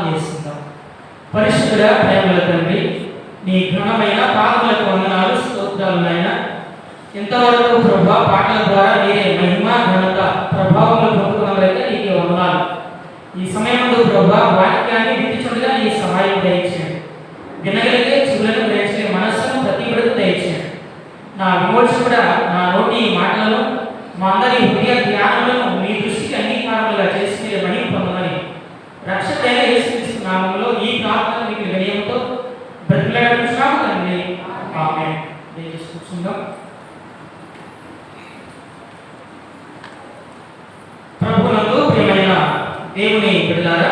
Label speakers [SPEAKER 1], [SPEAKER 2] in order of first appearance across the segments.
[SPEAKER 1] చేసుకుందాం. పరిశుద్ధుడా, ప్రేమల తండ్రి, నీ ఘనమైన పాదములకు వందనాలు, స్తోత్రాలైనా ఇంతవరకు ప్రభా పాటల ద్వారా మీరే మహిమ ఘనత ప్రభావములు పొందుకున్నవైతే నీకే వందనాలు. ఈ సమయంలో ప్రభా వాక్యాన్ని విధించుగా నీ సహాయం దయచేయండి. వినగలిగే చెవులను దయచే మనస్సును ప్రతి బిడ్డకు దయచేయండి. నా విమోచకుడా, నా నోటి మాటలను మా అందరి హృదయ ధ్యానములను మీ దృష్టికి అంగీకారములుగా చేసి మీరు మహిమ పొందమని రక్షకుడైన యేసుక్రీస్తు నామములో ఈ ప్రార్థన మీకు వినయంతో బ్రతిలాడుచున్నాము తండ్రి. ఆమేన్. దయచేసి కూర్చుందాం. ప్రభువునందు ప్రియమైన దేవుని బిడ్డలారా,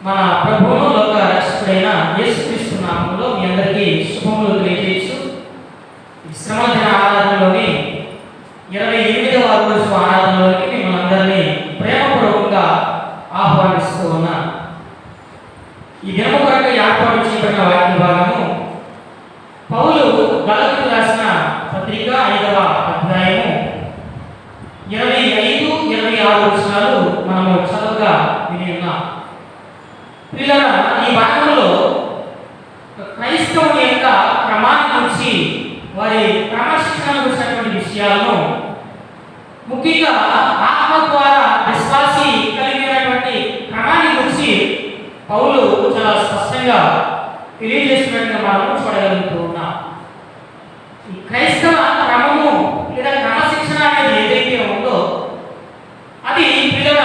[SPEAKER 1] మన ప్రభువును లోక రక్షకుడైన యేసుక్రీస్తు నామములో మీ అందరికీ శుభములు తెలియజేయచ్చు. శ్రమ దిన ఆరాధనలోని 28వ రోజు ఆరాధనలోకి మిమ్మల్ని అందరినీ ప్రేమపూర్వకంగా ఆహ్వానిస్తూ ఉన్నా. ఈ దినము కొరకు ఏర్పాటు చేయబడిన వాక్య భాగము పౌలు గలతీయులకు రాసిన పత్రిక 5వ అధ్యాయము 25-26 వచనాలు మనము చదువుగా విని ఉన్నాం. పిల్లల ఈ భాగంలో క్రైస్తవుని యొక్క క్రమాన్ని గురించి, వారి క్రమశిక్షణ గురించినటువంటి విషయాలను, ముఖ్యంగా ఆత్మ ద్వారా విశ్వాసి కలిగినటువంటి క్రమాన్ని గురించి పౌలు చాలా స్పష్టంగా తెలియజేసినట్టుగా మనం చూడగలుగుతూ ఉన్నాం. ఈ క్రైస్తవ క్రమము లేదా క్రమశిక్షణ అనేది ఏదైతే ఉందో అది పిల్లల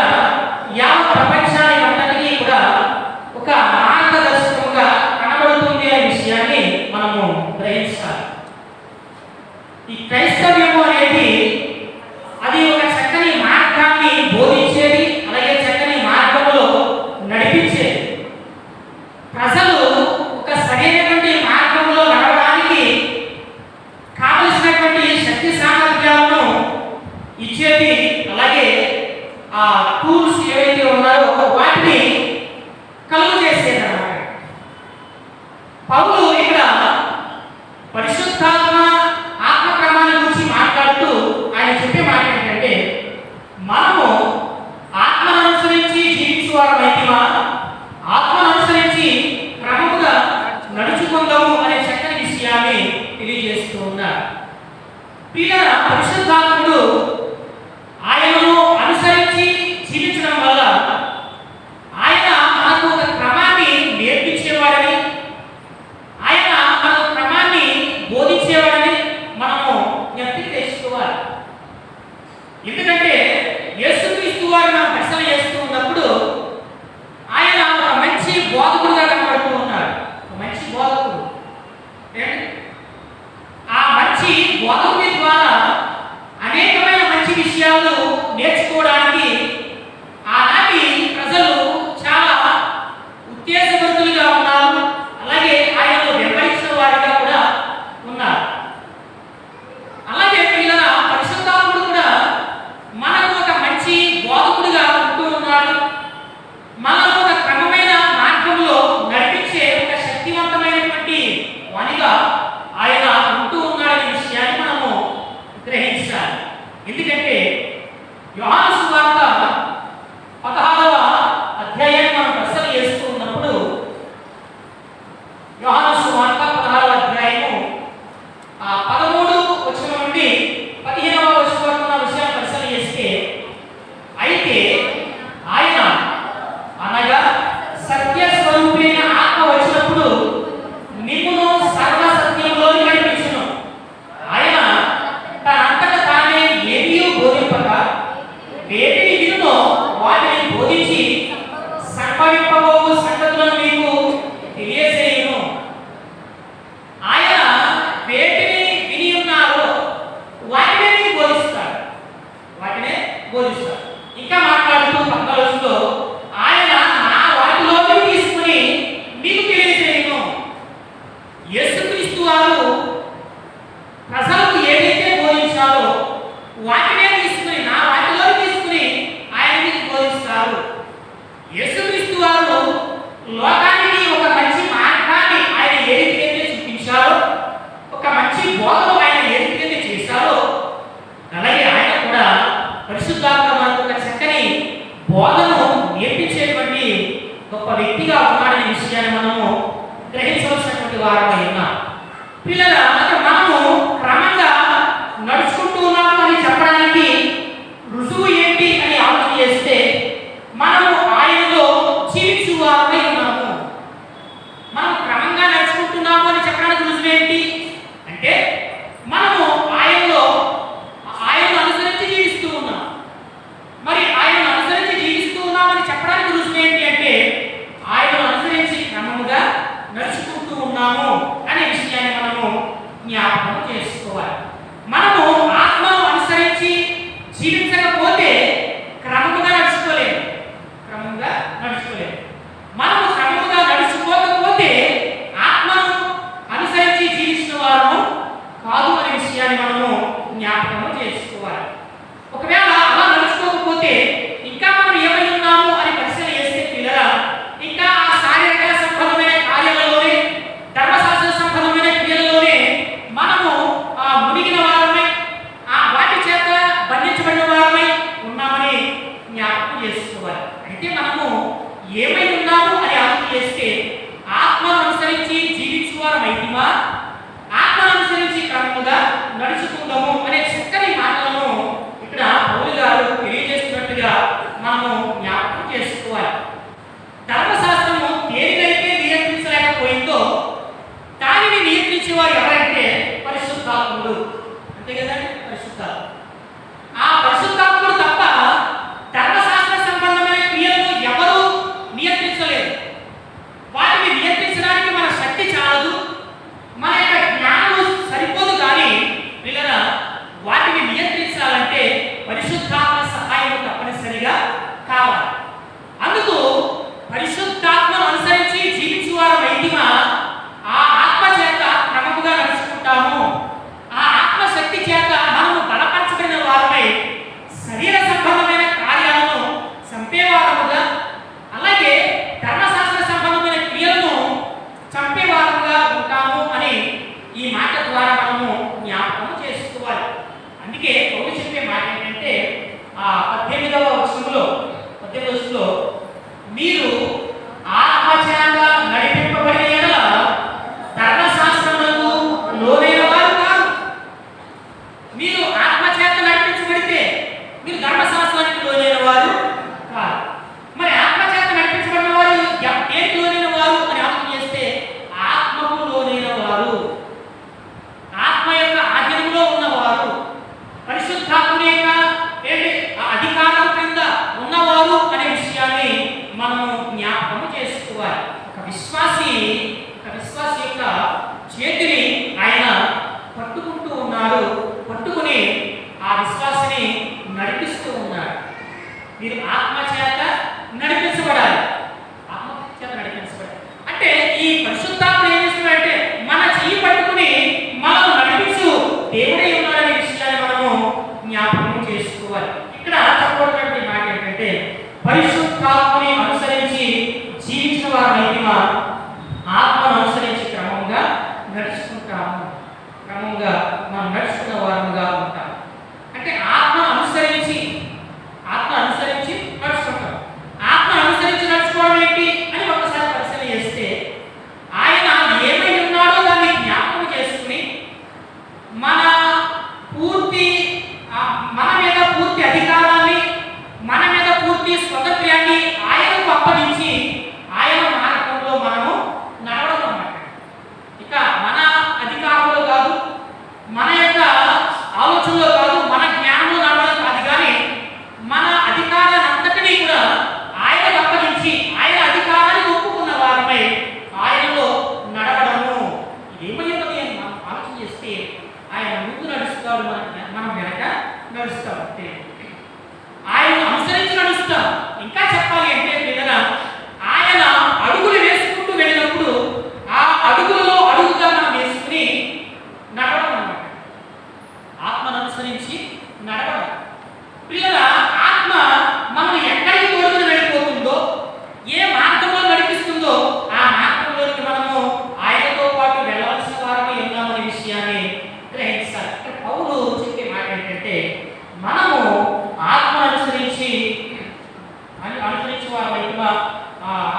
[SPEAKER 1] యావత్ ప్రపంచానికి అంతటికీ కూడా ఒక మార్గదర్శకంగా కనబడుతుంది అనే విషయాన్ని మనము గ్రహించాలి. ఈ క్రైస్తవ్యము అనేది అది ఒక చక్కని మార్గాన్ని బోధించేది, అలాగే చక్కని మార్గంలో నడిపించేది. ప్రజలు ఒక సరైనటువంటి మార్గంలో నడవడానికి కావలసినటువంటి శక్తి సామర్థ్యాలను ఇచ్చేది, అలాగే ఆ టూల్స్ ఏవైతే ఉన్నాయో వాటిని కలుగు చేసేది అన్నమాట. పౌలు ఇక్కడ పరిశుద్ధాత్మ ఆత్మక్రమాన్ని గురించి మాట్లాడుతూ ఆయన చెప్పే మాట ఏంటంటే, మనము ఆత్మను అనుసరించి జీవించువారమైతిమా, ఆత్మను అనుసరించి క్రమముగా నడుచుకుందాము అనే చక్కని విషయాన్ని తెలియజేస్తూ ఉన్నారు. ప్రియుల పరిశుద్ధాత్ముడు ఆయనను అనుసరించి జీవించడం వల్ల ఆయన మనకు ఒక క్రమాన్ని నేర్పించేవాడని, ఆయన మనకు క్రమాన్ని బోధించేవాడని మనము జ్ఞప్తి చేసుకోవాలి. ఎందుకంటే యేసుక్రీస్తు వారు మనం దర్శనం చేస్తూ ఉన్నప్పుడు ఆయన ఒక మంచి బోధకుడుగా కనబడుతూ ఉన్నాడు. ఒక మంచి బోధకుడు. ఆ మంచి బోధకుడి ద్వారా అనేకమైన మంచి విషయాలు నేర్చుకోవడానికి ఆనాటి ప్రజలు చాలా ఉత్తేజవంతులుగా ఉన్నారు. అలాగే ఆయనను వెంబడించిన వారిగా కూడా ఉన్నారు. అలాగే పిల్లల పరిశుద్ధాత్ముడు కూడా మనకు ఒక మంచి బోధకుడిగా ఉంటూ ఉన్నాడు. మనలో ఒక క్రమమైన మార్గంలో నడిపించే ఒక శక్తివంతమైనటువంటి వానిగా ఆయన ఉంటూ ఉన్నాడనే విషయాన్ని మనము గ్రహించాలి. ఎందుకంటే యోహాను సువార్త 16వ అధ్యాయాన్ని మనం పరిశీలన చేస్తూ ఉన్నప్పుడు, యోహాను సువార్త 16వ అధ్యాయము 13వ వచనం నుండి 15వ వచనం వరకు ఉన్న విషయాన్ని పరిశీలన చేస్తే, అయితే ఆయన అనగా సత్య స్వరూపైన ఆత్మ వచ్చినప్పుడు నిన్నును సర్వ సత్యంలోకి నడిపించును. ఆయన తనంతట తానే ఏమీ బోధింపక వేటిని వినునో వాటిని బోధించి సంభవింపబోవు సంగతులను మీకు తెలియజేయును. ఆయన వేటిని విని ఉన్నారో వాటినే మీకు బోధిస్తాడు. ఇంకా మాట్లాడుతూ 14లో ఆయన నా వాటిలోకి తీసుకుని మీకు తెలియజేయును. యేసుక్రీస్తు వారు ప్రజలకు ఏదైతే బోధించారో వాటినే తీసుకుని, నా వాటిలో తీసుకుని ఆయన మీకు బోధిస్తారు. యేసుక్రీస్తు వారు లోకానికి ఒక మంచి మార్గాన్ని ఆయన ఏ రీతికైతే చూపించారో, ఒక మంచి బోధన ఆయన ఏ రీతికైతే చేశారో, అలాగే ఆయన కూడా పరిశుద్ధాత్మ మనకు ఒక చక్కని బోధను నేర్పించేటువంటి గొప్ప వ్యక్తిగా ఉన్నాడనే విషయాన్ని మనము గ్రహించవలసినటువంటి వారమై ఉన్నాం. పిల్లల మనము క్రమంగా నడుచుకుంటూ ఉన్నాము అని చెప్పడానికి రుజువు ఏంటి అని ఆలోచన చేస్తే మనము ఆయనలో జీవించు వారమై ఉన్నాము. మనం క్రమంగా నడుచుకుంటున్నాము అని చెప్పడానికి రుజువు ఏంటి అంటే మనము ఆయనను అనుసరించి జీవిస్తూ ఉన్నాం. మరి ఆయనను అనుసరించి జీవిస్తూ ఉన్నామని చెప్పడానికి రుజువు ఏంటి అంటే ఆయనను అనుసరించి క్రమముగా నడుచుకుంటూ ఉన్నాము అనే విషయాన్ని మనము జ్ఞాపకం చేసుకోవాలి. మనము ఆత్మను అనుసరించి జీవించకపోతే క్రమముగా నడుచుకోలేము. మనము క్రమముగా నడుచుకోకపోతే ఆత్మను అనుసరించి జీవించిన వారము కాదు అనే విషయాన్ని మనము జ్ఞాపకం చేసుకోవాలి. ఒకవేళ అలా నడుచుకోకపోతే ఇంకా మనం ఏమై ఉన్నాము అని పరిశీలన చేస్తే పిల్లల ఇంకా ఆ శారీరక సంబంధమైన కార్యాలలోనే ధర్మశాస్త్ర సంబంధమైన క్రియలలోనే మనము మునిగిన వారమై వాటి చేత బంధించబడిన వారమై ఉన్నామని జ్ఞాపకం చేసుకోవాలి. అయితే మనము ఏమై ఉన్నాము అని ఆలోచన చేస్తే ఆత్మను అనుసరించి జీవించు వారమైతిమా, ఆత్మను అనుసరించి క్రమముగా నడుచుకుందాము అనే చక్కని మాటలను ఇక్కడ పౌలు గారు తెలియజేస్తున్నట్టుగా మనము జ్ఞాపకం చేసుకోవాలి. ధర్మశాస్త్రము దేనికైతే నియంత్రించలేకపోయిందో దానిని నియంత్రించే వారు ఎవరంటే పరిశుద్ధాత్ముడు. అంతే కదండి, పరిశుద్ధాత్మ. ఆ పరిశుద్ధాత్ముడు తప్ప ధర్మశాస్త్ర సంబంధమైన క్రియలను ఎవరు నియంత్రించలేరు. వాటిని నియంత్రించడానికి మన శక్తి చాలదు, మన యొక్క జ్ఞానం సరిపోదు. కానీ పిల్లల వాటిని నియంత్రించాలంటే పరిశుద్ధాత్మ సహాయం తప్పనిసరిగా కావాలి. అందుకు పరిశుద్ధాత్మను అనుసరించి జీవించు వారమైతిమా, ఆ ఆత్మ చేత క్రమముగా నడుచుకుంటాము, ఆ ఆత్మ శక్తి చేత మనము బలపరచబడిన వారమై శరీర సంబంధమైన కార్యాలను చంపేవారముగా, అలాగే ధర్మశాస్త్ర సంబంధమైన క్రియలను చంపేవారముగా ఉంటాము అని ఈ మాట ద్వారా మనము జ్ఞాపకం చేసుకోవాలి. అందుకే పౌలు చెప్పే మాట ఏంటంటే 18వ వచనంలో మీరు ఆత్మ చేత నడిపింపబడిన యెడల ధర్మశాస్త్రమునకు లోనైన వారు కాదు. మీరు ఆత్మ చేత నడిపించబడితే మీరు ధర్మశాస్త్రానికి లోనైన వారు కాదు. మరి ఆత్మ చేత నడిపించబడిన వారు దేనికి లోనైన వారు అని ఆలోచన చేస్తే ఆత్మకు లోనైన వారు, ఆత్మ యొక్క ఆధీనంలో ఉన్నవారు, పరిశుద్ధాత్మ యొక్క అధికారం క్రింద ఉన్నవారు అనే విషయాన్ని మనము జ్ఞాపకం చేసుకోవాలి. ఒక విశ్వాసి యొక్క చేతిని ఆయన పట్టుకుంటూ ఉన్నాడు, పట్టుకుని ఆ విశ్వాసిని నడిపిస్తూ ఉన్నాడు. మీరు ఆత్మ చేత నడిపించబడాలి. ఆత్మ చేత నడిపించబడాలి అంటే ఈ పరిశుద్ధాత్మ ఏం చేస్తున్నాడంటే మన చెయ్యి పట్టుకుని మనము నడిపించు దేవుడే ఉన్నాడనే విషయాన్ని మనము జ్ఞాపకం చేసుకోవాలి. ఇక్కడ చెప్పబడినటువంటి మాట ఏంటంటే పరిశుద్ధాత్మని అనుసరించి జీవించిన వారమైతిమా, ఆత్మను అనుసరించి క్రమంగా నడుచుకుంటాము, క్రమంగా మనం నడుచుకున్న వారముగా ఉంటాం. అంటే ఆత్మ అనుసరించి నడుచుకుంటాం. ఆత్మ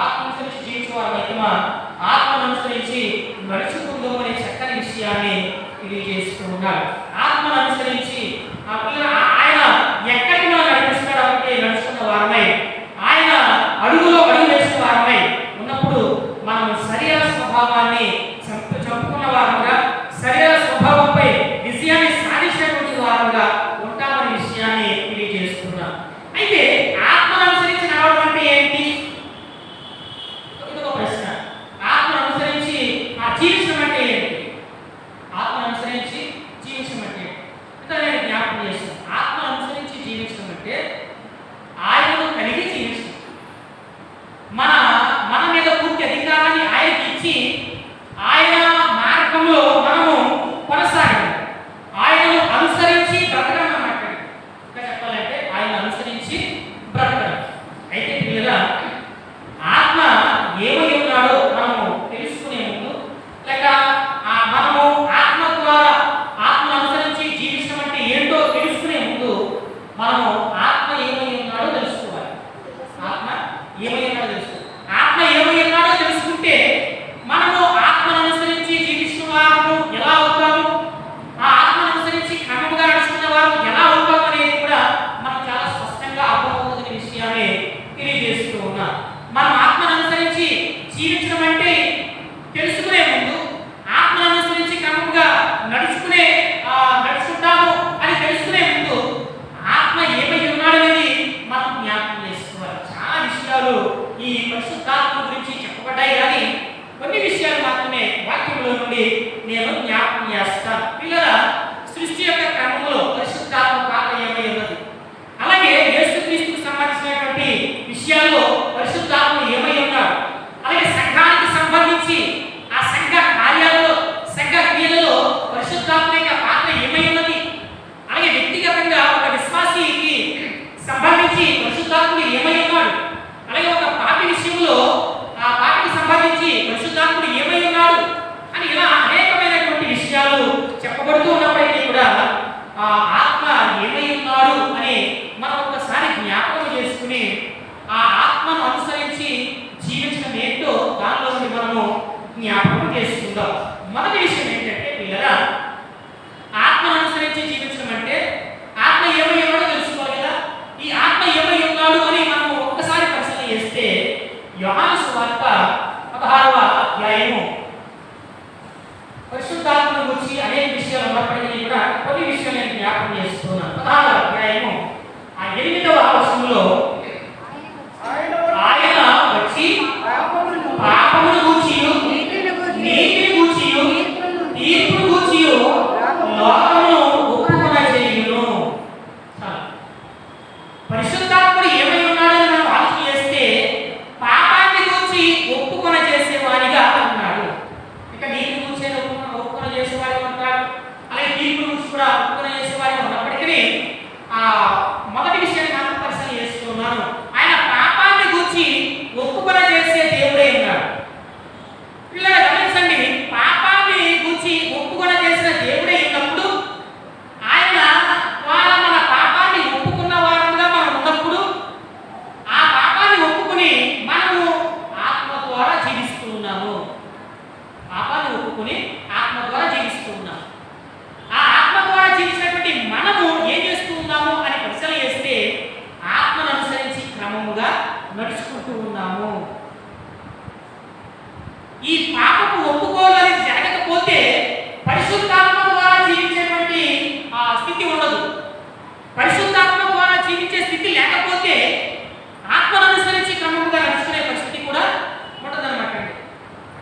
[SPEAKER 1] ఆత్మను అనుసరించి జీవించే వారైతే ఆత్మను అనుసరించి నడుచుకుందాం అనే చక్కని విషయాన్ని తెలియజేస్తూ ఉన్నాడు. ఆత్మను అనుసరించి ఆయన ఎక్కడికి మనం నడిపిస్తున్నాడు అంటే నడుచుకున్న వారమై, ఆయన అడుగులో అడుగు వేసిన వారమై ఉన్నప్పుడు మనం శరీర స్వభావాన్ని చంపుకున్న వారంగా, శరీర స్వభావంపై విజయాన్ని సాధించినటువంటి వారంగా ఉంటామనే విషయాన్ని తెలియజేస్తున్నాం. అయితే ఆత్మను అనుసరించి నడవడం అంటే ఏంటి? ఒక ప్రశ్న. ఆత్మను అనుసరించి జీవించడం అంటే ఏంటి? ఆత్మను అనుసరించి జీవించడం అంటే ఇంకా నేను జ్ఞాపకం చేస్తాను. ఆత్మను అనుసరించి జీవించడం అంటే ఆయనను కలిగి జీవించడం, మన మీద పూర్తి అధికారాన్ని ఆయనకి ఇచ్చి ఆయన మార్గంలో మనము కొనసాగడం, ఆయనను అనుసరించి బ్రతకడం అన్నమాట. ఇంకా చెప్పాలంటే ఆయన అనుసరించి బ్రతకడం. అయితే పిల్లల ఆత్మ ఏమై ఉన్నాడో మనము తెలుసుకునే ముందు, లేక మనము ఆత్మ ద్వారా ఆత్మను అనుసరించి జీవించడం అంటే ఏంటో తెలుసుకునే ముందు మనము ఆత్మ ఏమై ఉన్నాడో తెలుసుకోవాలి. ఆత్మ ఏమై ఉన్నాడో తెలుసుకోవాలి. ఆత్మ ఏమై ఉన్నాడో తెలుసుకుంటే మనము ఆత్మను అనుసరించి జీవిస్తున్న వారు ఎలా అవుతాము, ఆ ఆత్మను అనుసరించి క్రమంగా నడుస్తున్న వారు ఎలా అవుతాము అనేది కూడా మనకు చాలా స్పష్టంగా అర్థమవుతున్న విషయాన్ని తెలియజేస్తూ ఉన్నాం. మనం ఆత్మను అనుసరించి జీవించడం అంటే తెలుసుకునే ముందు ఆత్మను అనుసరించి క్రమంగా నడుచుకుంటాము అని తెలుసుకునే ముందు ఆత్మ ఏమై ఉన్నాడనేది మనం జ్ఞాపకం చేసుకోవాలి. చాలా విషయాలు ఈ పరిశుద్ధాత్మ గురించి చెప్పబడ్డాయి, కానీ కొన్ని విషయాలు మాత్రమే వాక్యంలో నుండి నేను జ్ఞాపకం చేస్తాను. పిల్లల సృష్టి యొక్క క్రమంలో పరిశుద్ధాత్మ పాత్ర ఏమై ఉన్నది, అలాగే యేసుక్రీస్తుకు సంబంధించినటువంటి విషయాల్లో పరిశుద్ధాత్మ ఏమై ఉన్నాడు, అలాగే సంఘానికి సంబంధించి ఆ సంఘ కార్యాలలో, సంఘ క్రియలలో పరిశుద్ధాత్మ యొక్క పాత్ర ఏమై ఉన్నది, అలాగే వ్యక్తిగతంగా ఒక విశ్వాసికి సంబంధించి పరిశుద్ధాత్ముడు ఏమై ఉన్నాడు, అలాగే ఒక పాపి విషయంలో ఆ పాపికి సంబంధించి పరిశుద్ధాత్ముడు ఏమై ఉన్నాడు అని ఇలా అనేకమైనటువంటి విషయాలు చెప్పబడుతూ ఉన్నప్పటికీ కూడా ఆ ఆత్మ ఏమై ఉన్నాడు అని మనం ఒకసారి జ్ఞాపకం చేసుకుని ఆ ఆత్మను అనుసరించి జీవించడం ఏంటో దానిలో నుండి మనము జ్ఞాపకం చేసుకుందాం. మొదటి విషయం ఏంటంటే పిల్లరా, ఆత్మను అనుసరించి జీవించడం అంటే ఆత్మ ఏమై ఉన్నాడో తెలుసుకోవాలి కదా. ఈ ఆత్మ ఏమై ఉన్నాడు అని మనం ఒక్కసారి పరిశీలన చేస్తే యోహాను సువార్త 16వ అధ్యాయము పరిశుద్ధాత్మను గురించి అనేక విషయాలు ఉన్నప్పటికీ కూడా కొన్ని విషయాలు నేను జ్ఞాపకం చేస్తున్నాను. 16వ అధ్యాయము 8వ వచనంలో ఆయన వచ్చి పాపమును గూర్చియు నీతిని గూర్చియు తీర్పును గూర్చియు లోకమును ఒప్పుకొనజేయును. పరిశుద్ధాత్ముడు ఏమై ఉన్నాడని మనం ఆలోచన చేస్తే పాపాన్ని గూర్చి ఒప్పుకొన చేసేవాడిగా ఉన్నాడు. ఇక నీతి గూర్చి ఒప్పుకొన చేసేవాడిగా ఉంటాడు, అలాగే తీర్పు గూర్చి కూడా ఒప్పుకొన చేసేవాడిగా ఉన్నప్పటికీ మొదటి విషయాన్ని మనం పరిశీలన చేస్తున్నాను. ఆయన పాపాన్ని గూర్చి ఒప్పుకొన చేసే దేవుడే ఉన్నాడు. పిల్లలు గమనించండి, పాపాన్ని గూర్చి ఒప్పుకొన చేసిన దేవుడే ఉన్నప్పుడు, ఆయన ద్వారా మన పాపాన్ని ఒప్పుకున్న వారంగా మనం ఉన్నప్పుడు, ఆ పాపాన్ని ఒప్పుకుని మనము ఆత్మ ద్వారా జీవిస్తూ ఉన్నాము. పాపాన్ని ఒప్పుకుని ఆత్మ ద్వారా జీవిస్తూ ఉన్నాము. ఆ ఆత్మ ద్వారా జీవించినటువంటి మనము ఏం చేస్తూ ఉన్నాము అని పరిశీలన చేస్తే ఆత్మను అనుసరించి క్రమముగా నడుచుకుంటూ ఉన్నాము. ఈ పాపపు ఒప్పుకోవాలని జరగకపోతే పరిశుద్ధాత్మ ద్వారా జీవించేటువంటి స్థితి ఉండదు. పరిశుద్ధాత్మ ద్వారా జీవించే స్థితి లేకపోతే ఆత్మను అనుసరించి క్రమముగా నడుచుకునే పరిస్థితి కూడా ఉండదన్నమాట.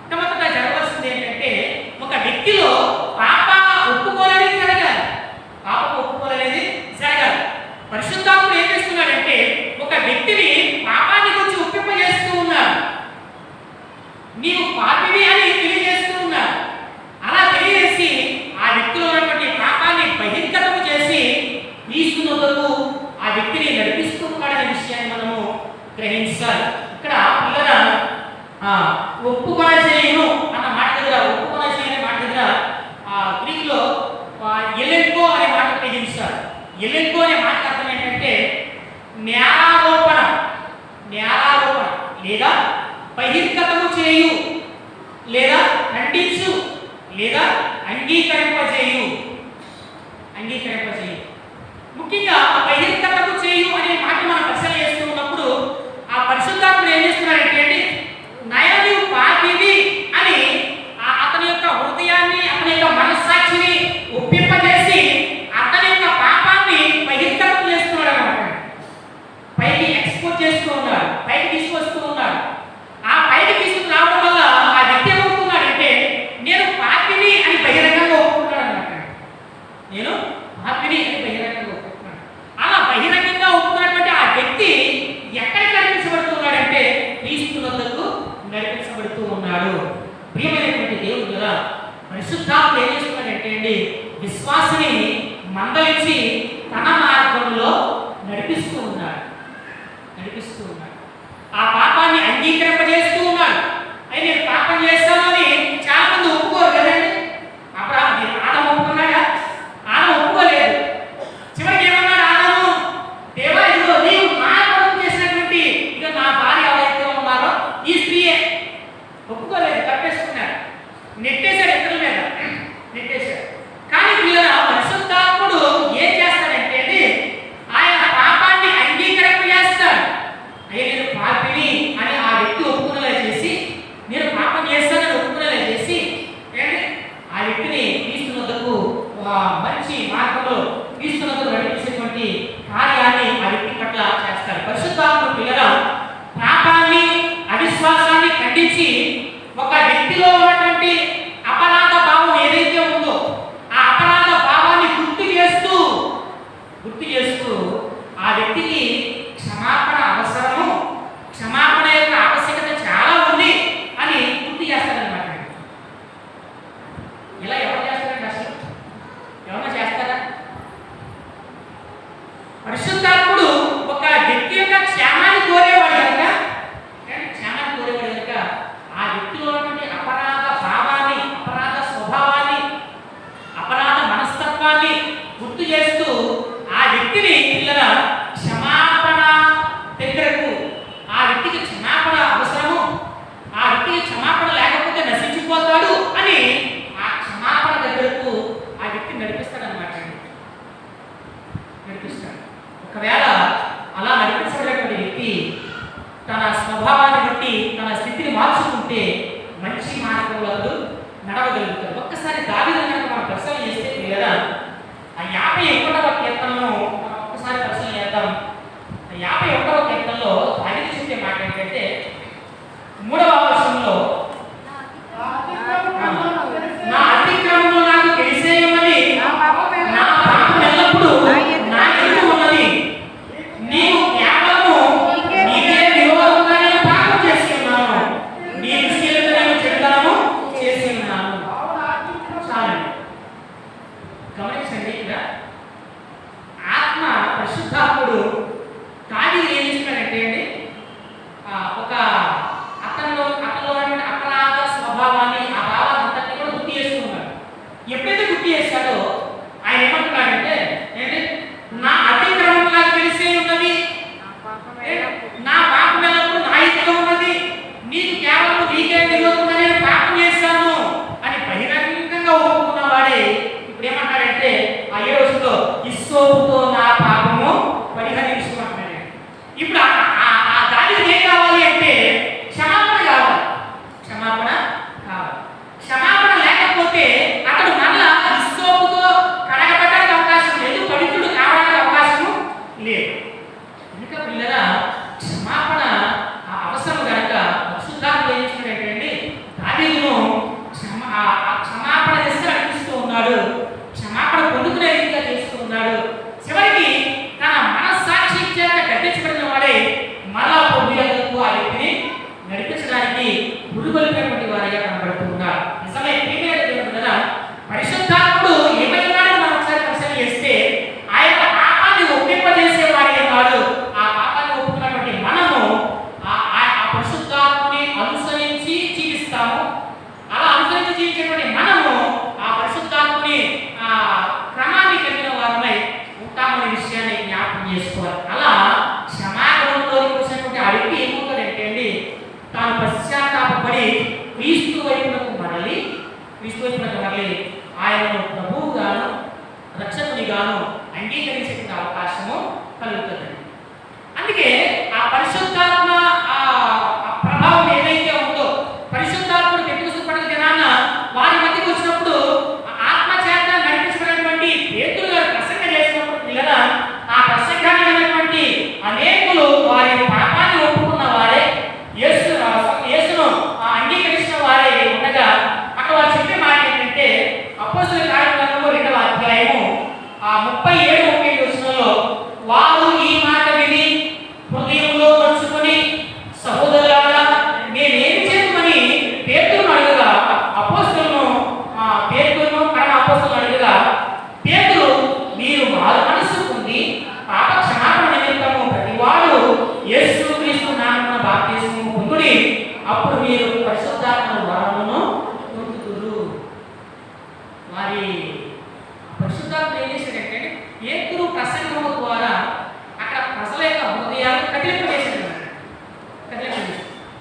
[SPEAKER 1] మొట్టమొదట జరగవలసింది ఏంటంటే ఒక వ్యక్తిలో పాప ఒప్పుకోవాలనేది జరగాలి. పాపపు ఒప్పుకోవాలనేది జరగాలి. పరిశుద్ధాత్ముడు ఏం చేస్తున్నాడంటే ఒక వ్యక్తిని పాపాన్ని గురించి ఒప్పింపజేస్తూ ఉన్నాడు. నీవు పాపివి అని తెలియజేస్తూ ఉన్నాడు. అలా తెలియజేసి ఆ వ్యక్తిలో ఉన్నటువంటి పాపాన్ని బహిర్గతము చేసి క్రీస్తునొద్దకు ఆ వ్యక్తిని నడిపిస్తూ ఉన్నాడనే విషయాన్ని మనము గ్రహించాలి. ఇక్కడ పిల్లల ఒప్పుకొన చేయను అన్న మాట దగ్గర, ఒప్పుకొన చేయని మాట దగ్గర గ్రీకులో ఎలెంకో అనే మాట ఉపయోగించారు. ఎలెంకో అనే మాట అర్థం ఏంటంటే నేరారోపణ లేదా బహిర్గతము చేయు లేదా ఖండించు లేదా అంగీకరింపజేయు. ముఖ్యంగా బహిర్గతము చేయు అనే మాట మనం పరిశీలన చేస్తూ ఉన్నప్పుడు ఆ పరిశుద్ధాత్ముడు ఏం చేస్తున్నాడంటే అండి, నయన నీవు పాపివి అని అతని యొక్క హృదయాన్ని, అతని యొక్క మనస్సాక్షిని ఒప్పింపజేసి అతని యొక్క పాపాన్ని బహిర్గతం చేస్తున్నాడు అన్నమాట. పైకి ఎక్స్పోజ్ చేస్తూ ఉన్నాడు, పైకి తీసుకొస్తూ ఉన్నాడు. ఆ పైకి తీసుకుని రావడం వల్ల ఆ వ్యక్తి ఏమవుతున్నాడంటే నేను పాపిని అని బహిరంగంగా ఒప్పుకున్నాడు అన్నమాట. నేను పాపిని అని బహిరంగంగా ఒప్పుకున్నాడు. అలా బహిరంగంగా ఒప్పుకున్నటువంటి ఆ వ్యక్తి ఎక్కడికి నడిపించబడుతున్నాడంటే క్రీస్తు వద్దకు నడిపించబడుతూ ఉన్నాడు. ప్రియమైనటువంటి దేవుడు కదా, పరిశుద్ధాత్మ ఏం చేస్తున్నాడంటే అండి, విశ్వాసిని మందలించి తన మార్గంలో నడిపిస్తూ ఉన్నాడు. ఆ పాపాన్ని అంగీకరింపజేస్తూ ఉన్నాడు. అయితే నేను పాపం చేస్తాను అని చాలా మంది ఒప్పుకోరు కదండి. ఆదాము ఒప్పుకున్నాడా? ఆదాము ఒప్పుకోలేదు. చివరికి ఏమన్నాడు ఆదాము, దేవా ఇదిగో నీవు పాపం చేసినటువంటి ఇక నా భార్య ఎవరైతే ఉన్నారో ఈ స్త్రీయే. ఒప్పుకోలేదు, తప్పేసుకున్నాడు, నెట్టేశాడు, ఇతరుల మీద నెట్టేశాడు. కానీ వీళ్ళ పరిశుద్ధాత్ముడు ఏం చేస్తాడంటే అండి, ఆయన పాపాన్ని అంగీకరింపజేస్తాడు. అయ్యా నేను పాపిని అని ఆ వ్యక్తి ఒప్పుకునేలా చేసి, నేను పాపం చేస్తానని ఒప్పుకునేలా చేసి ఆ వ్యక్తిని క్రీస్తు వద్దకు మంచి మార్గంలో క్రీస్తు వద్దకు నడిపించేటువంటి కార్యాన్ని ఆ వ్యక్తి పట్ల చేస్తారు. పరిశుద్ధాత్మ పిల్లల పాపాన్ని, అవిశ్వాసాన్ని ఖండించి ఒక వ్యక్తిలో ఉన్నటువంటి అపరాధ భావం ఏదైతే ఉందో ఆ అపరాధ భావాన్ని గుర్తు చేస్తూ ఆ వ్యక్తికి క్షమాపణ అవసరము, క్షమాపణ యొక్క ఆవశ్యకత చాలా ఉంది అని గుర్తు చేస్తారనమాట. ఇలా ఎవరు చేస్తారండి? అసలు ఎవరైనా చేస్తారా? పరిశుద్ధాత్ముడు ఒక వ్యక్తి యొక్క క్షేమాన్ని కోరేవాడు కనుక ఆ వ్యక్తిలో ఉన్నటువంటి అపరాధ భావాన్ని సిలువైపునకు మళ్ళీ ఆయనను ప్రభువుగాను రక్షకునిగాను అంగీకరించే అవకాశము కలుగుతుంది. అందుకే ఆ పరిశుద్ధాత్మ ఆ ప్రభావం ఏదైతే ఉందో, పరిశుద్ధాత్ముడు పెట్టుకుని పడిన దినాన వారి మధ్యకి వచ్చినప్పుడు ఆత్మ చేత నడిపించబడినటువంటి పేతురు గారు ప్రసంగం చేసినప్పుడు పిల్లల ఆ ప్రసంగాన్ని విన్నటువంటి అనేకులు వారి పాపాన్ని ఒప్పుకున్న వారే, యేసును అంగీకరించిన వారే ఉండగా అక్కడ వారు చెప్పే మాట ఏంటంటే అపోస్తలుల కార్యక్రమంలో 2వ అధ్యాయము 37-38 వచనంలో వారు ఈ మాట విని హృదయంలో పంచుకొని సహోదరులారా నేనేమి చేద్దామని పేతురును అడుగగా పేతురును కడమ అపోస్తలులను అడుగగా పేతురు మీరు మారు మనస్సు పొంది పాప క్షమాపణ నిమిత్తము ప్రతివాడు యేసుక్రీస్తు నామమున బాప్తిస్మము పొందుడి, అప్పుడు మీరు పరిశుద్ధాత్మ వరమును పొందుదురు. వారి పరిశుద్ధాత్మ ఏం చేశాడంటే పేతురు ప్రసంగము ద్వారా అక్కడ ప్రజల యొక్క హృదయాలు కదిలింపజేశాడు.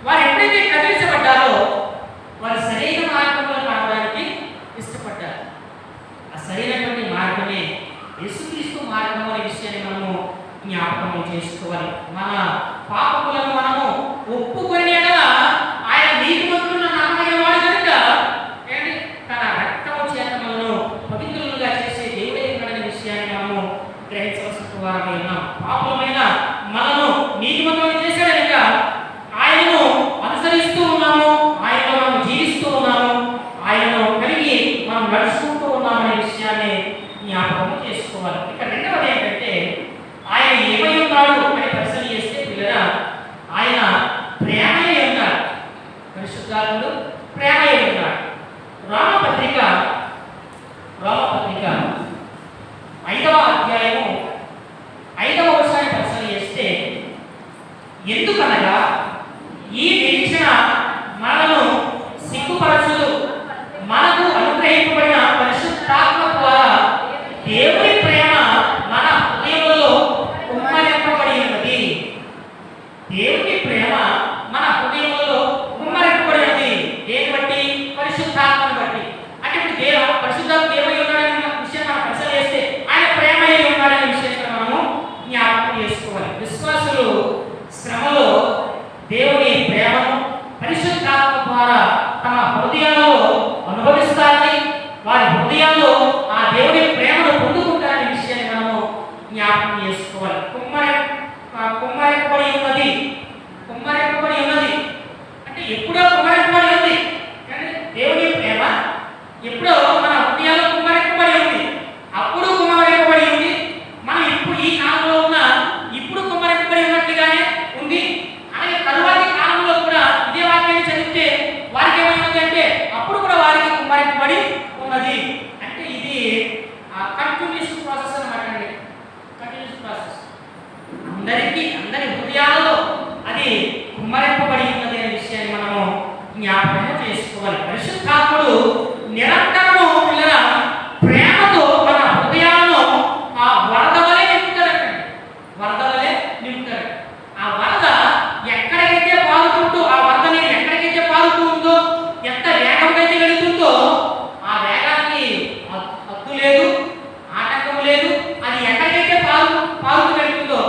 [SPEAKER 1] వారు ఎప్పుడైతే కదిలించబడ్డారో వారు సరైన మార్గంలో నడవడానికి ఇష్టపడ్డారు. ఆ సరైనటువంటి మార్గమే యేసుక్రీస్తు మార్గం అనే విషయాన్ని మనము జ్ఞాపకం చేసుకోవాలి. మన పాపములను మనము ఒప్పుకొని ఆయన నీతిమంతులను నమ్మదగిన వాడు కనుక తన రక్తము చేత మనను పవిత్రులుగా చేసే దేవుడే ఉన్నాడనే విషయాన్ని మనము గ్రహించవలసిన వారమై ఉన్నాం. పాపమైన మనను నీతిమంతులను చేశాడు కనుక ఆయనను అనుసరిస్తూ ఉన్నాము, ఆయనలో మనం జీవిస్తూ ఉన్నాము, ఆయనను కలిగి మనం నడుచుకుంటూ ఉన్నామనే విషయాన్ని జ్ఞాపకం చేసుకోవాలి. ఇక రెండవది ఏంటంటే ఆయన ఏమై ఉన్నాడు అని పరిశీలన చేస్తే పిల్లరా ఆయన ప్రేమై ఉన్నాడు. పరిశుద్ధాత్ముడు ప్రేమై ఉన్నాడు. రోమపత్రిక 5వ అధ్యాయము 5వ వచనాన్ని పరిశీలన చేస్తే ఎందుకనగా ఈ నిరీక్షణ మనను సిగ్గుపరచదు, మనకు అనుగ్రహింపబడిన పరిశుద్ధాత్మ ద్వారా దేవుని ప్రేమ మన హృదయంలో కుమ్మరింపబడి ఉన్నది. దేవుని ప్రేమ మన హృదయంలో కుమ్మరింపబడి ఉన్నది. దేని బట్టి? పరిశుద్ధాత్మను బట్టి. అంటే ఇప్పుడు పరిశుద్ధాత్మ ఏమై ఉన్నాడనే విషయం మనం పరిశీలన చేస్తే ఆయన ప్రేమై ఉన్నాడనే విషయాన్ని మనము జ్ఞాపకం చేసుకోవాలి. విశ్వాసులు శ్రమలో దేవుని ప్రేమను పరిశుద్ధాత్మ ద్వారా తమ హృదయాల్లో అనుభవిస్తారని, వారి హృదయాల్లో ఆ దేవుని ప్రేమను పొందుకుంటారనే విషయాన్ని మనము జ్ఞాపకం చేసుకోవాలి. కుమ్మరింపబడి ఉన్నది అంటే ఎప్పుడో కుమ్మరింపబడి ఉంది. కానీ దేవుని ప్రేమ ఎప్పుడో మన హృదయాల్లో కుమ్మరింపబడి ఉంది. అప్పుడు కుమ్మరింపబడి ఉంది. మనం ఇప్పుడు ఈ కాలంలో ఉన్న ఇప్పుడు కుమ్మరింపబడి ఉన్నట్లుగానే ఉంది. అలాగే తరువాతి కాలంలో కూడా ఇదే వాక్యాన్ని చదివితే వారికి ఏమైందంటే అప్పుడు కూడా వారికి కుమ్మరింపబడి ఉన్నది. అంటే ఇది కంటిన్యూస్ ప్రాసెస్ అన్నమాట అండి. కంటిన్యూస్ ప్రాసెస్ అందరి హృదయాలలో అది కుమ్మరింపబడి ఉన్నది అనే విషయాన్ని మనము జ్ఞాపకం చేసుకోవాలి. పరిశుద్ధాత్ముడు నిరంతరము పిల్లల ప్రేమతో మన హృదయాలను ఆ వరద వలె నింపుతాడు. ఆ వరద ఎక్కడికైతే పారుతుందో, ఆ వరద నీరు ఎక్కడికైతే పారుతూ ఉందో, ఎంత వేగంగా అయితే వెళుతుందో ఆ వేగానికి హద్దు లేదు, ఆటంకం లేదు. అది ఎక్కడికైతే పారుతూ వెళుతుందో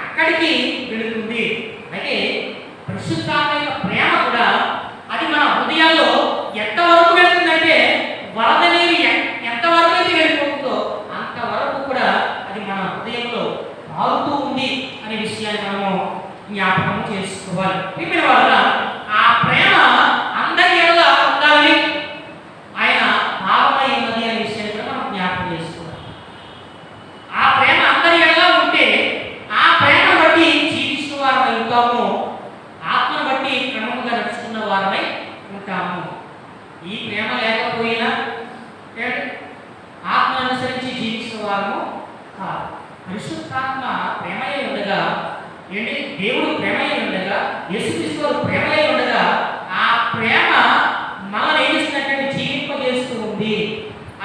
[SPEAKER 1] అక్కడికి వెళుతుంది. అయితే పరిశుద్ధాత్మ యొక్క ప్రేమ కూడా అది మన హృదయాల్లో ఎంతవరకు వెళుతుందంటే వరద నీరు ఎంతవరకు అయితే వెళ్ళిపోతుందో అంతవరకు కూడా అది మన హృదయంలో పారుతూ ఉంది అనే విషయాన్ని మనము జ్ఞాపకం చేసుకోవాలి. వీటి వల్ల ఆ ప్రేమ అందరి ఎడల ఉండాలని ఆయన భావమై ఉన్నది అనే విషయాన్ని కూడా మనం జ్ఞాపకం చేసుకోవాలి. ఆ ప్రేమ అందరి ఎడల ఉంటే ఆ ప్రేమను బట్టి జీవిస్తున్న వారమై ఉంటాము, ఆత్మను బట్టి క్రమముగా నడుచుకున్న వారమై ఉంటాము. ఈ ప్రేమ లేకపోయినా ఆత్మను అనుసరించి జీవిస్తున్న వారము కాదు. పరిశుద్ధాత్మ ప్రేమయే ఉండగా దేవుడు ప్రేమయే ఉండగా, యేసుక్రీస్తు ప్రేమయే ఉండగా ఆ ప్రేమ మనల్ని ఏం చేస్తున్నటువంటి జీవింపజేస్తూ ఉంది.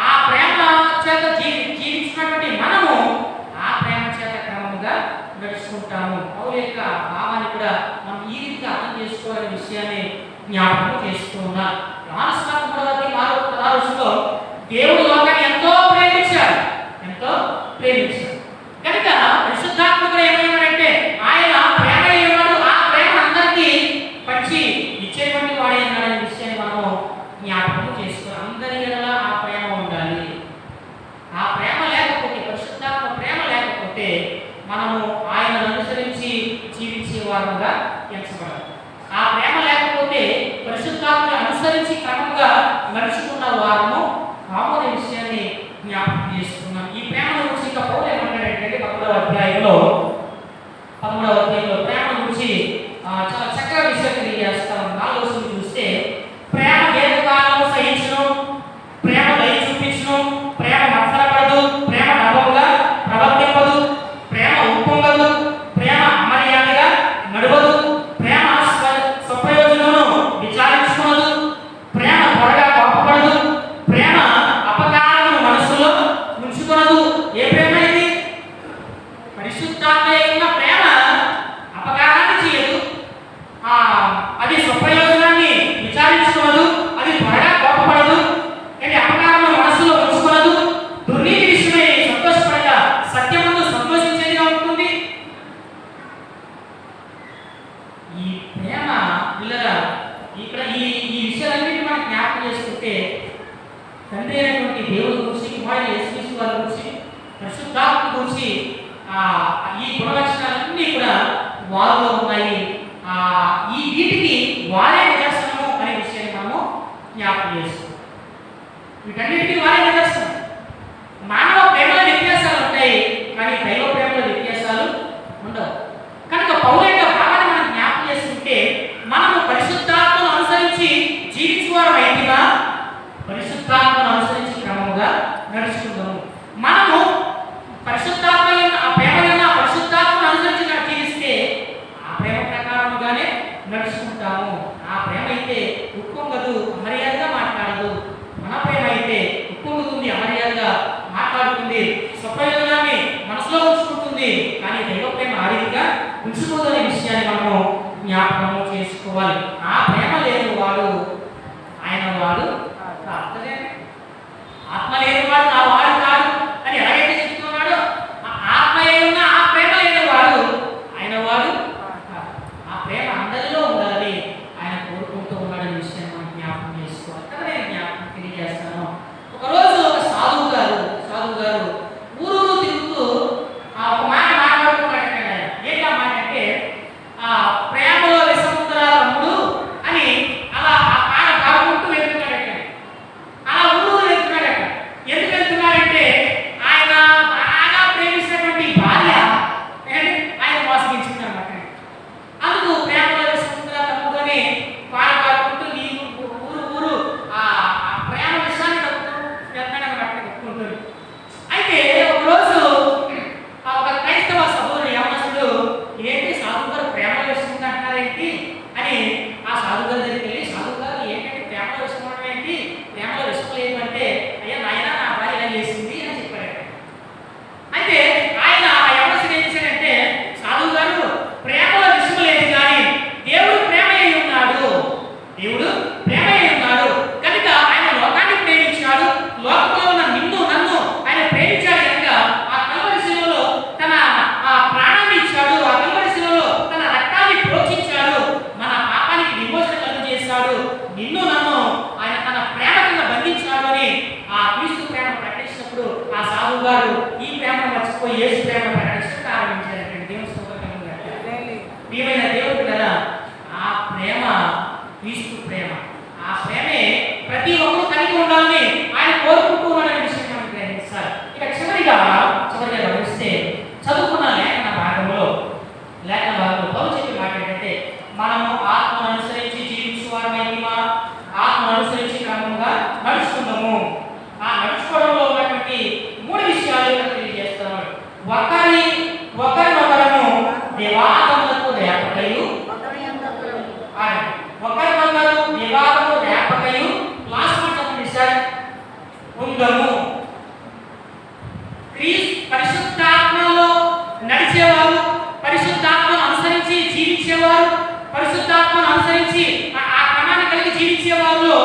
[SPEAKER 1] ఆ ప్రేమ చేత జీవించినటువంటి మనము ఆ ప్రేమ చేత క్రమముగా నడుచుకుంటాము. పౌలు యొక్క భావాన్ని కూడా మనం ఈ రీతిగా అర్థం చేసుకోవాలనే విషయాన్ని జ్ఞాపకం చేస్తూ ఉన్నాం. యోహాను సువార్త 3:16 దేవుడు లోకాన్ని ఎంతో ప్రేమించాడు, ఎంతో ప్రేమించాడు. కనుక పరిశుద్ధాత్మ కూడా ఏమయ్యాడంటే ఆయన ప్రేమ ఉన్నాడు, ఆ ప్రేమ అందరికీ పంచి ఇచ్చేటువంటి వాడే అనే విషయాన్ని మనము జ్ఞాపకం చేసుకోవాలి. అందరి ఎడల ఆ ప్రేమ ఉండాలి. ఆ ప్రేమ లేకపోతే, పరిశుద్ధాత్మ ప్రేమ లేకపోతే మనము ఆయనను అనుసరించి జీవించే వారుగా ఎంచబడాలి. ఆ ప్రేమ లేకపోతే పరిశుద్ధాత్మను అనుసరించి క్రమంగా నడుచుకున్న వారము కామనే విషయాన్ని జ్ఞాపకం చేసుకున్నాం. ఈ ప్రేమ గురించి ఇంకా పౌలు ఏమంటాడంటే 11వ అధ్యాయంలో ప్రేమ గురించి చాలా చక్కగా విషయం తెలియజేస్తాం. 4వ వచనం చూస్తే ప్రేమ దీర్ఘకాలము సహించును, ప్రేమ దయ చూపించును, ప్రేమ మత్సరపడదు, ప్రేమ నమ్మముగా ప్రవర్తింపదు, ప్రేమ ఉప్పొంగదు, ప్రేమ అమర్యాదగా నడవదు, ప్రేమ స్వప్రయోజనమును విచారించుకొనదు, ప్రేమ త్వరగా కోపపడదు, ప్రేమ అపకారమును మనసులో ఉంచుకొనదు. ఏ ప్రేమ ఇది? పరిశుద్ధాత్మ యొక్క ప్రేమ అపకారాన్ని చేయదు, అది స్వప్రయోజనాన్ని విచారించుకోదు, అది త్వరగా కోపపడదు, అంటే అపకారమును మనసులో ఉంచుకొనదు, దుర్నీతి విషయమై సంతోషపడక సత్యమందు సంతోషించేదిగా ఉంటుంది. ఈ ప్రేమ పిల్లరా, ఇక్కడ ఈ విషయాలన్నింటినీ మనం జ్ఞాపకం చేసుకుంటే తండ్రి అయినటువంటి దేవుడి గురించి, కుమారుడు యేసుక్రీస్తు వారి గురించి, పరిశుద్ధాత్మ గురించి ఈ గుణలక్షణాలన్నీ కూడా వారిలో ఉన్నాయి. ఈ వీటికి వారే నిదర్శనము అనే విషయాన్ని మనము జ్ఞాపకం చేసుకోవాలి. వీటన్నిటికీ వారే నిదర్శనం. మానవ ప్రేమలో వ్యత్యాసాలు ఉంటాయి, కానీ దైవ ప్రేమలో వ్యత్యాసాలు ఉండవు. కనుక పౌలు యొక్క భావాన్ని మనం జ్ఞాపకం చేసుకుంటే మనము పరిశుద్ధాత్మను అనుసరించి జీవించువారు అయినా పరిశుద్ధాత్మను అనుసరించి క్రమముగా నడుచుకుందాము. మనము పరిశుద్ధాత్మ ఆ ప్రేమ పరిశుద్ధాత్మను అనుసరించి జీవిస్తే ఆ ప్రేమ ప్రకారముగానే నడుచుకుంటాము. ఆ ప్రేమ అయితే ఉప్పొంగదు, అమర్యాదగా మాట్లాడదు. మన ప్రేమ అయితే ఉప్పొంగుతుంది, అమర్యాదగా మాట్లాడుతుంది, స్వప్రయోజనాన్ని మనసులో ఉంచుకుంటుంది. కానీ దైవ ప్రేమ ఆ రీతిగా ఉంచుకోదనే విషయాన్ని మనము జ్ఞాపకం చేసుకోవాలి. ఆ ప్రేమ లేని వాడు ఆయన వాడు ఆత్మ లేని వాడు నా వాడు కాదు అని ఎలాగైతే చెప్తున్నాడో, ఆత్మ ఏమున్నా ఆ ప్రేమ లేని వాడు ఆయన వాడు. ఆ ప్రేమ అందరిలో ఉండాలని ఆయన కోరుకుంటూ ఉన్నాడనే విషయాన్ని మనం జ్ఞాపకం చేసుకోవాలి. కదా నేను జ్ఞాపకం తెలియజేస్తాను. ఒకరోజు ఒక సాధువు గారు ఊరు తిరుగుతూ ఒక మాట మాట్లాడుతున్నాడు. ఏంటి ఆ మాట అంటే ప్రేమలో విసముద్ర తమ్ముడు అని అలా ఆ పాట పాడుకుంటూ వెళ్తున్నాడట. అలా ఊరు వెళ్తున్నాడట. ఎందుకు వెళ్తున్నాడంటే ఆయన బాగా ప్రేమించినటువంటి భార్య ఆయన మోసగించింది అన్నమాట. అందుకు ప్రేమలో విసముద్ర తమ్ముడు అని పాట పాడుకుంటూ ఊరు ఆ ప్రేమ విషయాన్ని వెళ్తాడన్నమాట, చెప్పుకుంటుంది. అయితే ఒకరోజు ఒక క్రైస్తవ సహోదరుడు యవనస్తుడు ఏంటి సాధువు గారు ప్రేమలో విషయం అంటున్నారేంటి అని ఆ సాధువు గారి దగ్గరికి వెళ్ళి, సాధువు గారు ఏంటంటే ప్రేమలో విషయం ఏంటి, ప్రేమలో విషయం లేదు అంటే, అయ్యా నాయన నా భార్య ఇలా చేసింది అని చెప్పాడు. అయితే ఆయన ఆ యవనస్తుడు ఏం చేశాడంటే, సాధువు గారు ప్రేమలో విషయం లేదు కానీ దేవుడు ప్రేమ అయి ఉన్నాడు, దేవుడు ప్రేమ అయి ఉన్నాడు కనుక ఆయన లోకాన్ని ప్రేమించాడు, లోకంలో ఉన్న నిన్ను నన్ను ఆయన ప్రేమించాడు కనుక ఆ కల్వరి శిలువలో తన ప్రాణాన్ని ఇచ్చాడు, ఆ కల్వరి శిలువలో తన రక్తాన్ని ప్రోక్షించాడు, మన పాపానికి విమోచన కలుగజేశాడు, నిన్ను నన్ను ఆయన తన ప్రేమ కింద బంధించాడు అని ఆ క్రీస్తు ప్రేమ ప్రకటించినప్పుడు ఆ సాధువు గారు ఈ ప్రేమను మర్చిపోయి యేసు ప్రేమ ప్రకటించడం ప్రారంభించారంటే దేవుని స్తోత్రం. ప్రియమైన దేవుడు కదా, ఆ ప్రేమ క్రీస్తు ప్రేమ, ఆ ప్రేమే ప్రతి ఒక్కరూ కలిగి ఉండాలని ఆయన కోరుకుంటూ ఉన్నాడనే విషయం మనం గ్రహించాలి. ఇక చివరిగా గమనిస్తే చదువుకున్న లేఖన భాగంలో పౌలు చెప్పే మాట ఏంటంటే, మనము ఆత్మను అనుసరించి జీవించువారమైనా ఆత్మను అనుసరించి క్రమంగా నడుచుకుందాము. ఆ నడుచుకోవడంలో ఉన్నటువంటి 3 విషయాలు ఇక్కడ తెలియజేస్తున్నాడు. ఒకరినొకరము వివాదములకు రేపకయు, ఒకరినొకరు వివాదము రేపకయు లాస్ట్ మాట చెప్పండి సార్ ఉందము. పరిశుద్ధాత్మలో నడిచేవారు, పరిశుద్ధాత్మను అనుసరించి జీవించేవారు, పరిశుద్ధాత్మను అనుసరించి ఆ క్రమాన్ని కలిగి జీవించే జీవించే వారిలో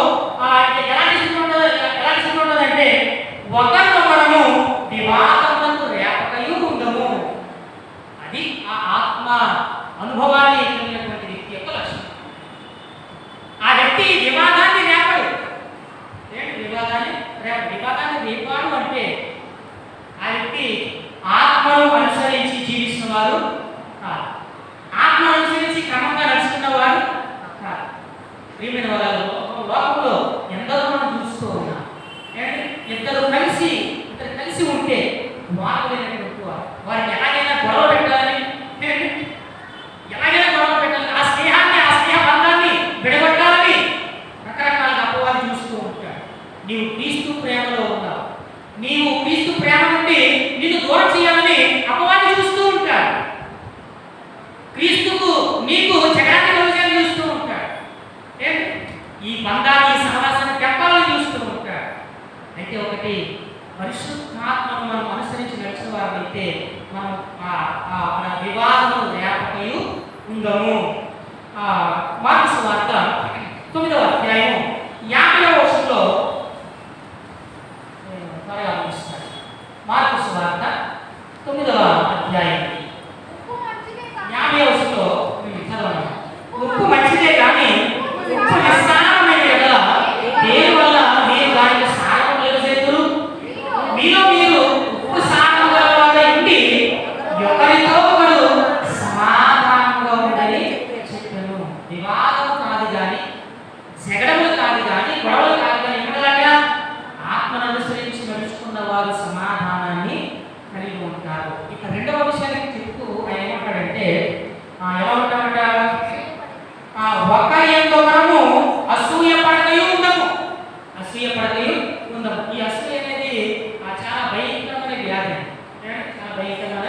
[SPEAKER 1] ఎలాంటి స్థితి ఉండదంటే ఒకరినొకరము వివాదములకు రేపకయు ఉండము. అది ఆ ఆత్మ అనుభవాన్ని కలిగినటువంటి వ్యక్తి యొక్క లక్షణం. ఆ వ్యక్తి వివాదాన్ని రేపడు. వివాదాన్ని రేపాడు అంటే ఆ వ్యక్తి ఆత్మను అనుసరించి జీవిస్తున్న వారు కాదు. ఆత్మను అనుసరించి క్రమంగా నడుచుకున్న వారు కాదు. ప్రియమైన వారు, లోకంలో ఎందరో మనం చూస్తూ ఉన్నాం. ఇద్దరు కలిసి ఉంటే వారైనటువంటి వారికి ఎలాగైనా గొడవ పెట్టాలని, ఆ స్నేహ బంధాన్ని విడగొట్టాలని రకరకాల అపవాది చూస్తూ ఉంటాడు. నీవు క్రీస్తు ప్రేమలో ఉన్నావు, నీవు క్రీస్తు ప్రేమ నుండి నిన్ను దూరం చేయాలని అపవాది చూస్తూ ఉంటాడు. క్రీస్తుకు నీకు జగడాన్ని కలుగుతాయని చూస్తూ ఉంటాడు. ఈ బంధాన్ని సహవాసాన్ని తెప్పాలని చూస్తూ ఉంటాడు. అయితే ఒకటి, పరిశుద్ధాత్మను మనం అనుసరించి నడిచిన వారైతే మనం మన వివాదము రేపకయు ఉండము. మార్కు సువార్త 9వ అధ్యాయం 50వ వచనంలో త్వరగా అందిస్తాడు. మార్కు సువార్త 9వ అధ్యాయం 50వ వచనంలో చదవండి. ఉప్పు మంచిదే కానీ ఉప్పు నిస్సారమైన ఎడల దేని వల్ల మీరు దానికి సారం చేతులు? మీలో మీరు ఉప్పు సారం గలవారై ఉండి ఒకరితో ఒకడు సమాధానంగా ఉండని చెప్పాను. వివాదం కాదు కానీ, జగడములు కాదు కానీ, గొడవలు కాదు కానీ, ఎక్కడలాగా ఆత్మను అనుసరించి నడుచుకున్న వారు సమాధానాన్ని కలిగి ఉంటారు. ఇక రెండవ విషయానికి చెప్తూ ఆయన ఏమంటాడంటే, ఎలా ఉంటామంట, ఒకరి ఎందొకరము అసూయ పడకయు ఉండము. ఈ అసూయ అనేది చాలా భయంకరమైన వ్యాధి. చాలా భయంకరమైన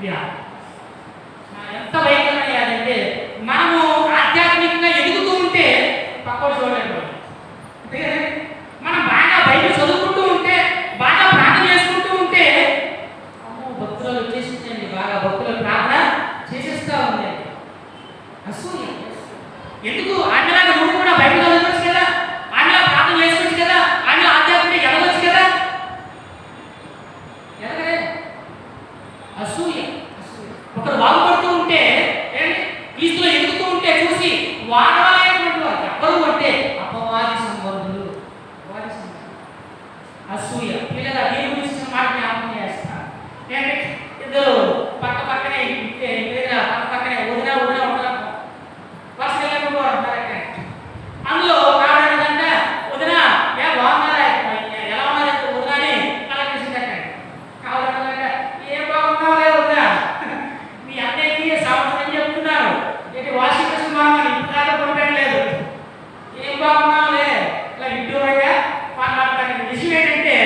[SPEAKER 1] వ్యాధి. ఎంత భయంకరమైన వ్యాధి అంటే, మనము ఆధ్యాత్మికంగా ఎదుగుతూ ఉంటే పక్కన చూడలేదు. మనం బాగా బైబిల్ చదువుకుంటూ ఉంటే, బాగా ప్రార్థన చేసుకుంటూ ఉంటే, అమ్మో భక్తులు వచ్చేసిందండి, బాగా భక్తులు ప్రార్థన చేసేస్తా ఉంది. అసూయ. ఎందుకు? ఆమెలాగా నువ్వు కూడా బైబిల్ చదవచ్చు కదా, ఆమెలా ప్రార్థన చేసుకోవచ్చు కదా, ఆమె ఆధ్యాత్మిక ఎదగవచ్చు కదా. ఎదగలే. అసూయ. ఒకరు బాగుపడుతూ ఉంటే, క్రీస్తులో ఎదుగుతూ ఉంటే చూసి వాడవాలైనటువంటి వారు ఎవరు అంటే అపవాది సంబంధులు. అసూయ. పిల్లల దీని గురించి మాట జ్ఞాపకం చేస్తారు. ఇద్దరు పక్కనే వదిన ఉంటారు. అందులో కావాలంటే వదిన బాగున్నారా, ఎలా ఉన్నారంటే వదిన అని కలెక్ట్ కావాలంటే ఏం బాగున్నావులే వదిన, మీ అన్నయ్యకి సంవత్సరం చెప్తున్నారు, ఏంటి వాషింగ్ మెషిన్ బాగున్నాను ఇంతగా కొనట్లేదు, ఏం బాగున్నావులే ఇలా విడ్డూరంగా మాట్లాడతాను. విషయం ఏంటంటే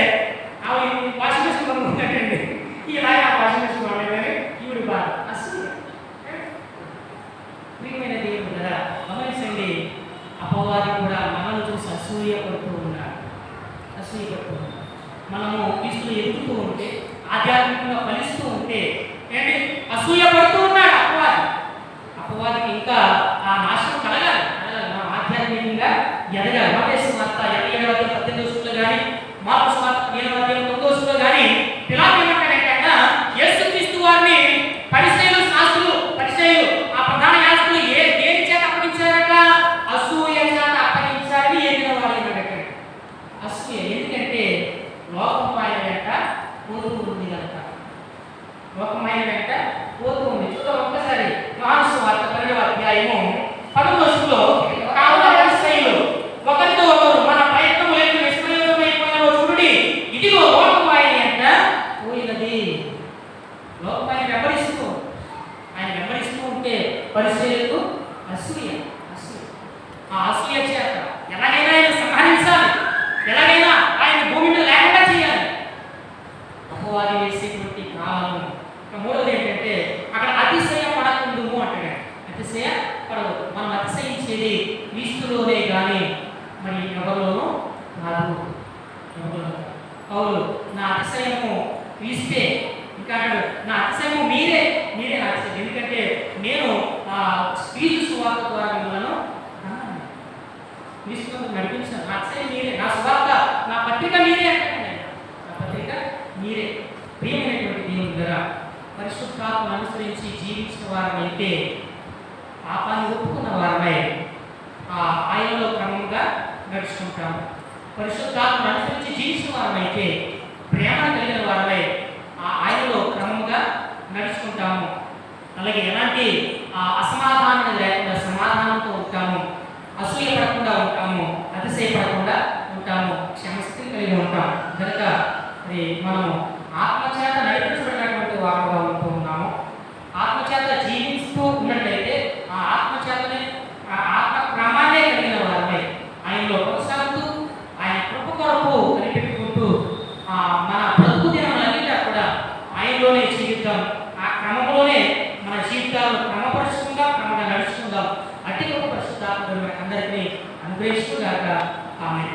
[SPEAKER 1] అవి వాషింగ్ మెషిన్ కొనుక్కుంటాడండి, ఇలాగే వాషింగ్ మెషిన్ కొనలేదని ఈవిడ బాధ. అసలు ప్రియమైన దేవుడు కదా, గమనించండి, అపవాది కూడా మనల్ని చూసి అసూయ పడుతూ ఉన్నాడు. మనము క్రీస్తులో ఎదుగుతూ ఉంటే, ఆధ్యాత్మికంగా ఫలిస్తూ ఉంటే అసూయ పడుతూ ఉన్నాడు అపవాదికి ఇంకా ఆ నాశనం కలగాలి. మనం ఆధ్యాత్మికంగా ఎదగాలి. మత్తయి సువార్త 27:18 కానీ, మార్కు సువార్త 17:9 కానీ పిలాతు ఏమంటాడంటే, యేసుక్రీస్తు వారిని పరిసయ్యులు ఆ ప్రధాన యాజకులు దేని చేత అప్పగించారట? అసూయ చేత అప్పగించారని ఏదిన వాడేటట. అసూయ. ఎందుకంటే లోకం ఆయన వెంట పోతూ ఉంది కనుక. చూద్దాం ఒక్కసారి. యోహాను సువార్త 12వ అధ్యాయము 11 కావున పరిసయ్యులు ఒకరితో ఒకరు మన ప్రయత్నములకు నిష్ప్రయోజనమైపోయినో చూడండి, ఇదిగో లోకం ఆయన వెంట పోయినది. లోకం ఆయన వెంబడిస్తూ ఉంటే పరిసయ్యులకు అసూయ. ఆ అసూయ చేత ఎలాగైనా ఆయన సంహరించాలి, ఎలాగైనా ఆయన భూమిని లేకుండా చేయాలి. అపవాది వేసేటువంటి కాలం. ఇక మూడవది ఏంటంటే, అక్కడ అతిశయ పడకుందుము అంటాడు. అతిశయ పడవద్దు. మనం అతిశయించేది క్రీస్తులోనే కానీ మరి ఎవరిలోనూ కాదు. పౌలు నా అతిశయము క్రీస్తే, ఇంకా నా అతిశయము మీరే నా అతిశయం. ఎందుకంటే నేను క్రీస్తు సువార్త ద్వారా మిమ్మల్ని క్రీస్తు నడిపించిన నా అక్షయం మీరే, నా సువార్త, నా పత్రిక మీరే అంటాడు ఆయన. నా పత్రిక మీరే. ప్రియమైనటువంటి దేవుని ద్వారా పరిశుద్ధాత్మను అనుసరించి జీవించిన వారమైతే, పాపాన్ని ఒప్పుకున్న వారమై ఆయనలో క్రమంగా నడుచుకుంటాము. పరిశుద్ధాత్మను అనుసరించి జీవించిన వారమైతే, ప్రేమ కలిగిన వారమై ఆయనలో క్రమంగా నడుచుకుంటాము. అలాగే ఎలాంటి అసమాధానం లేకుండా సమాధానంతో ఉంటాము, అసూయ పడకుండా ఉంటాము, అతిశయపడకుండా ఉంటాము, క్షమశక్తిని కలిగి ఉంటాం. కనుక మరి మనము ఆత్మచేత నడిపించబడినటువంటి వారుగా ఉంటూ ఉన్నాము. ఆత్మచేత జీవిస్తూ ఉన్నట్లయితే ఆ ఆత్మచేతనే ఆత్మ క్రమాన్నే కలిగిన వారమై ఆయనలో కొనసాగుతూ ఆయన కృప కొరకు కనిపెట్టుకుంటూ మన బ్రతుకు దినములన్నిటా కూడా ఆయనలోనే జీవిద్దాం. ఆ క్రమంలోనే మన జీవితాలను క్రమపరుచుకుందాం, క్రమంగా నడుచుకుందాం. అట్టి గొప్ప పరిశుద్ధాత్మ అందరికీ అనుగ్రహిస్తూ గాక. ఆమేన్.